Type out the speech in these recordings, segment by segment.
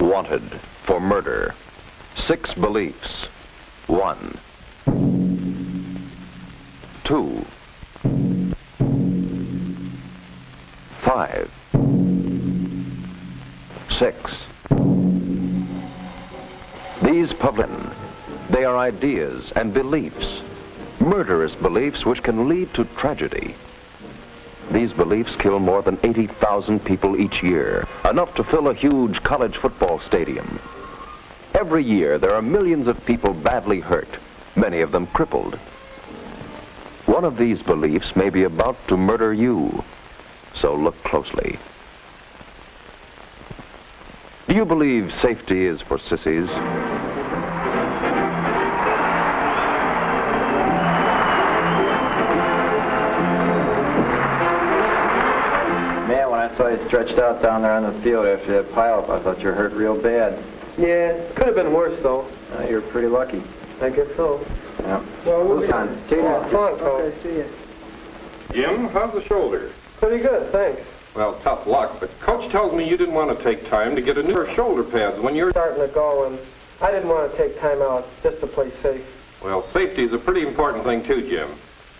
Wanted for murder. 6 beliefs. 1, 2, 5, 6. These public, they are ideas and beliefs, murderous beliefs which can lead to tragedy. These beliefs kill more than 80,000 people each year, enough to fill a huge college football stadium. Every year there are millions of people badly hurt, many of them crippled. One of these beliefs may be about to murder you, so look closely. Do you believe safety is for sissies? Man, when I saw you stretched out down there on the field after that pileup, I thought you were hurt real bad. Yeah, could have been worse, though. You're pretty lucky. I guess so. Yeah. Well, Who's on? See you. Come on, Cole. Okay, see you. Jim, how's the shoulder? Pretty good, thanks. Well, tough luck, but Coach tells me you didn't want to take time to get a new pair of shoulder pads when you're... Starting to go, and I didn't want to take time out just to play safe. Well, safety is a pretty important thing, too, Jim.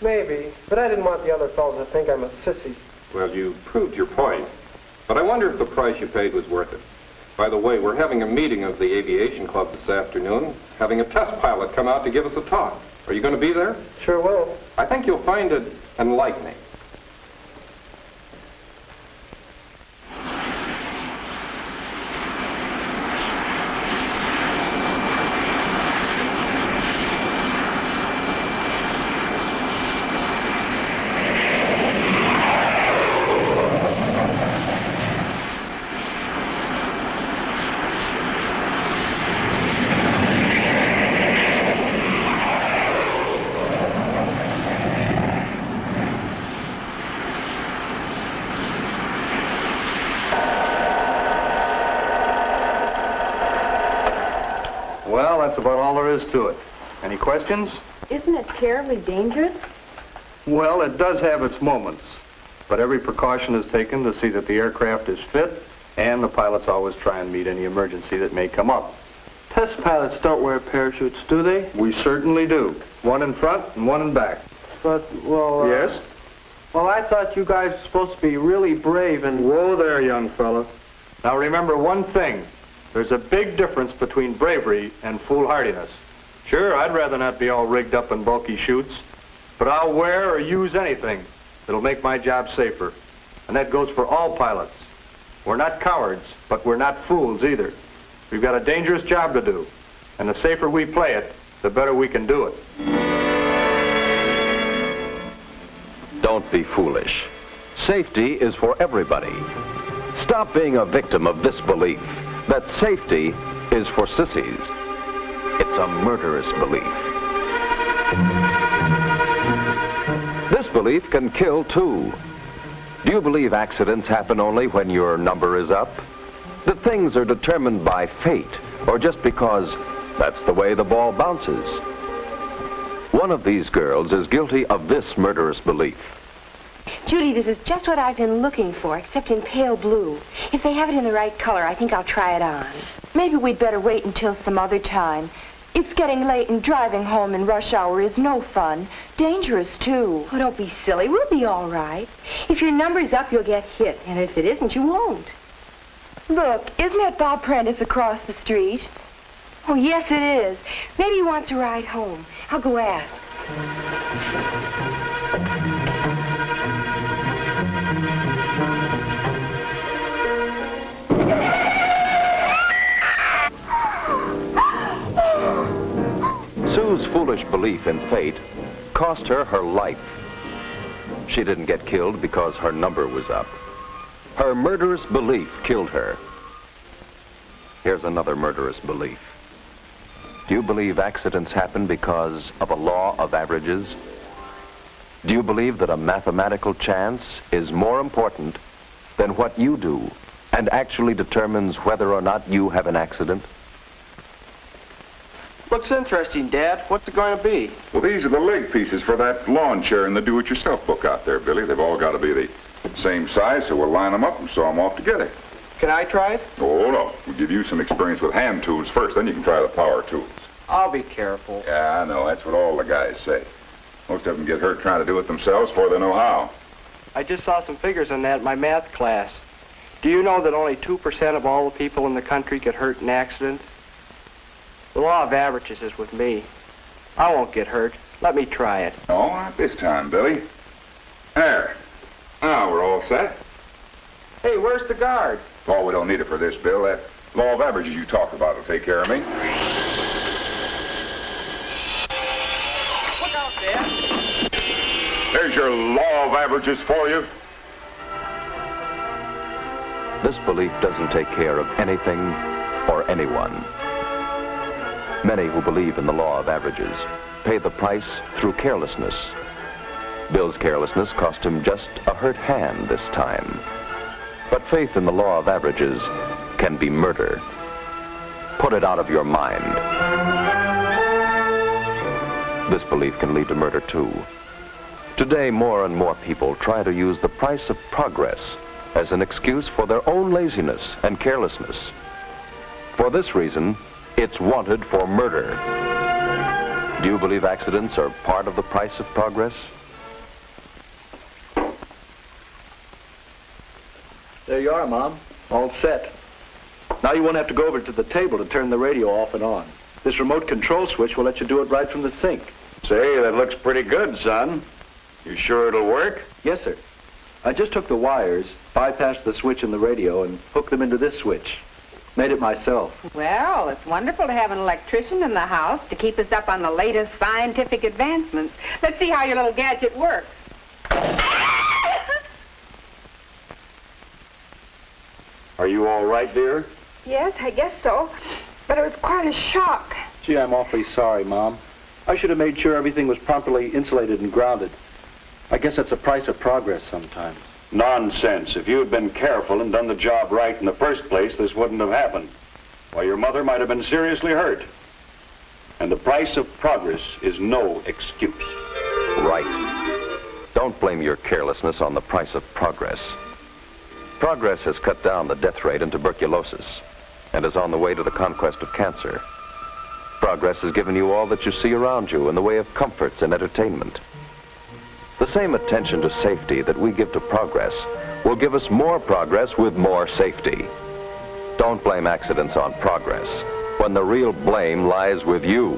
Maybe, but I didn't want the other fellas to think I'm a sissy. Well, you proved your point. But I wonder if the price you paid was worth it. By the way, we're having a meeting of the Aviation Club this afternoon, having a test pilot come out to give us a talk. Are you going to be there? Sure will. I think you'll find it enlightening. Well, that's about all there is to it. Any questions? Isn't it terribly dangerous? Well, it does have its moments. But every precaution is taken to see that the aircraft is fit, and the pilots always try and meet any emergency that may come up. Test pilots don't wear parachutes, do they? We certainly do. One in front and one in back. But, well... Yes? Well, I thought you guys were supposed to be really brave and... Whoa there, young fella. Now remember one thing. There's a big difference between bravery and foolhardiness. Sure, I'd rather not be all rigged up in bulky chutes, but I'll wear or use anything that'll make my job safer. And that goes for all pilots. We're not cowards, but we're not fools either. We've got a dangerous job to do, and the safer we play it, the better we can do it. Don't be foolish. Safety is for everybody. Stop being a victim of this belief that safety is for sissies. It's a murderous belief. This belief can kill too. Do you believe accidents happen only when your number is up? That things are determined by fate, or just because that's the way the ball bounces? One of these girls is guilty of this murderous belief. Judy, this is just what I've been looking for, except in pale blue. If they have it in the right color, I think I'll try it on. Maybe we'd better wait until some other time. It's getting late and driving home in rush hour is no fun. Dangerous, too. Oh, don't be silly. We'll be all right. If your number's up, you'll get hit. And if it isn't, you won't. Look, isn't that Bob Prentice across the street? Oh, yes, it is. Maybe he wants a ride home. I'll go ask. Sue's foolish belief in fate cost her her life. She didn't get killed because her number was up. Her murderous belief killed her. Here's another murderous belief. Do you believe accidents happen because of a law of averages? Do you believe that a mathematical chance is more important than what you do and actually determines whether or not you have an accident? Looks interesting, Dad. What's it going to be? Well, these are the leg pieces for that lawn chair in the do-it-yourself book out there, Billy. They've all got to be the same size, so we'll line them up and sew them off together. Can I try it? Oh, no. We'll give you some experience with hand tools first, then you can try the power tools. I'll be careful. Yeah, I know. That's what all the guys say. Most of them get hurt trying to do it themselves before they know how. I just saw some figures on that in my math class. Do you know that only 2% of all the people in the country get hurt in accidents? The law of averages is with me. I won't get hurt. Let me try it. No, not this time, Billy. There. Now we're all set. Hey, where's the guard? Oh, we don't need it for this, Bill. That law of averages you talked about will take care of me. Look out, Dad. There's your law of averages for you. This belief doesn't take care of anything or anyone. Many who believe in the law of averages pay the price through carelessness. Bill's carelessness cost him just a hurt hand this time. But faith in the law of averages can be murder. Put it out of your mind. This belief can lead to murder too. Today, more and more people try to use the price of progress as an excuse for their own laziness and carelessness. For this reason, it's wanted for murder. Do you believe accidents are part of the price of progress? There you are, Mom. All set. Now you won't have to go over to the table to turn the radio off and on. This remote control switch will let you do it right from the sink. Say, that looks pretty good, son. You sure it'll work? Yes, sir. I just took the wires, bypassed the switch in the radio, and hooked them into this switch. Made it myself. Well, it's wonderful to have an electrician in the house to keep us up on the latest scientific advancements. Let's see how your little gadget works. Are you all right, dear? Yes, I guess so. But it was quite a shock. Gee, I'm awfully sorry, Mom. I should have made sure everything was properly insulated and grounded. I guess that's the price of progress sometimes. Nonsense. If you had been careful and done the job right in the first place, this wouldn't have happened. Why, your mother might have been seriously hurt. And the price of progress is no excuse. Right. Don't blame your carelessness on the price of progress. Progress has cut down the death rate in tuberculosis and is on the way to the conquest of cancer. Progress has given you all that you see around you in the way of comforts and entertainment. The same attention to safety that we give to progress will give us more progress with more safety. Don't blame accidents on progress when the real blame lies with you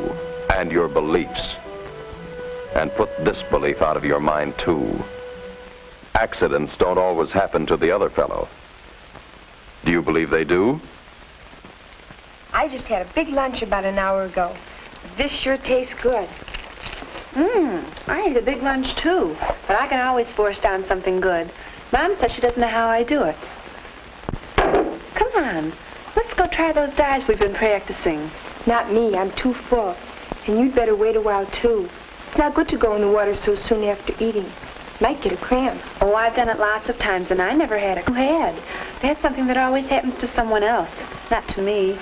and your beliefs. And put this belief out of your mind too. Accidents don't always happen to the other fellow. Do you believe they do? I just had a big lunch about an hour ago. This sure tastes good. I ate a big lunch, too. But I can always force down something good. Mom says she doesn't know how I do it. Come on. Let's go try those dives we've been practicing. Not me. I'm too full. And you'd better wait a while, too. It's not good to go in the water so soon after eating. Might get a cramp. Oh, I've done it lots of times, and I never had a head. That's something that always happens to someone else, not to me.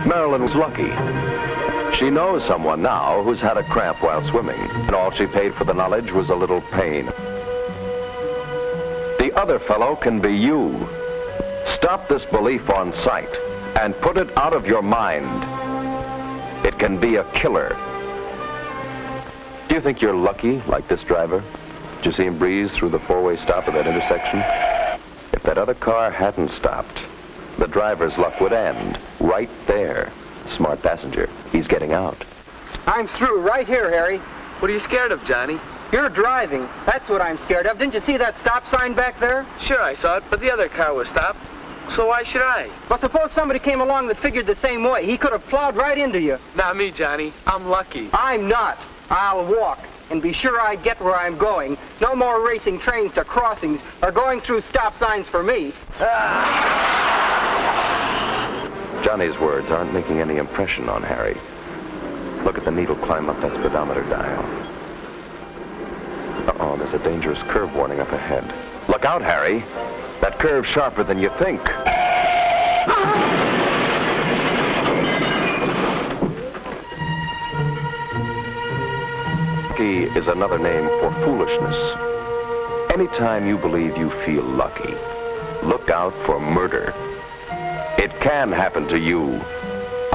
Marilyn was lucky. She knows someone now who's had a cramp while swimming, and all she paid for the knowledge was a little pain. The other fellow can be you. Stop this belief on sight and put it out of your mind. It can be a killer. Do you think you're lucky like this driver? Did you see him breeze through the four-way stop at that intersection? If that other car hadn't stopped, the driver's luck would end right there. Smart passenger. He's getting out. I'm through right here, Harry. What are you scared of, Johnny? You're driving. That's what I'm scared of. Didn't you see that stop sign back there? Sure, I saw it, but the other car was stopped. So why should I? Well, suppose somebody came along that figured the same way. He could have plowed right into you. Not me, Johnny. I'm lucky. I'm not. I'll walk and be sure I get where I'm going. No more racing trains to crossings or going through stop signs for me. Johnny's words aren't making any impression on Harry. Look at the needle climb up that speedometer dial. Uh-oh, there's a dangerous curve warning up ahead. Look out, Harry. That curve's sharper than you think. Lucky is another name for foolishness. Anytime you believe you feel lucky, look out for murder. It can happen to you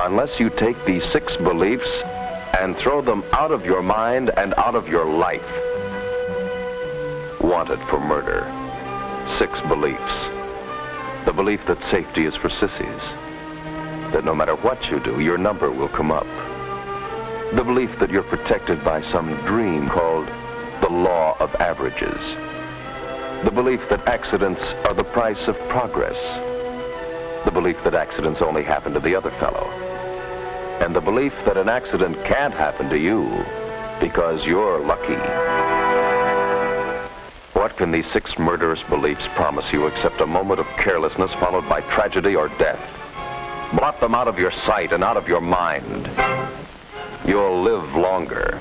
unless you take these 6 beliefs and throw them out of your mind and out of your life. Wanted for murder. 6 beliefs. The belief that safety is for sissies. That no matter what you do, your number will come up. The belief that you're protected by some dream called the law of averages. The belief that accidents are the price of progress. The belief that accidents only happen to the other fellow. And the belief that an accident can't happen to you because you're lucky. What can these 6 murderous beliefs promise you except a moment of carelessness followed by tragedy or death? Blot them out of your sight and out of your mind. You'll live longer.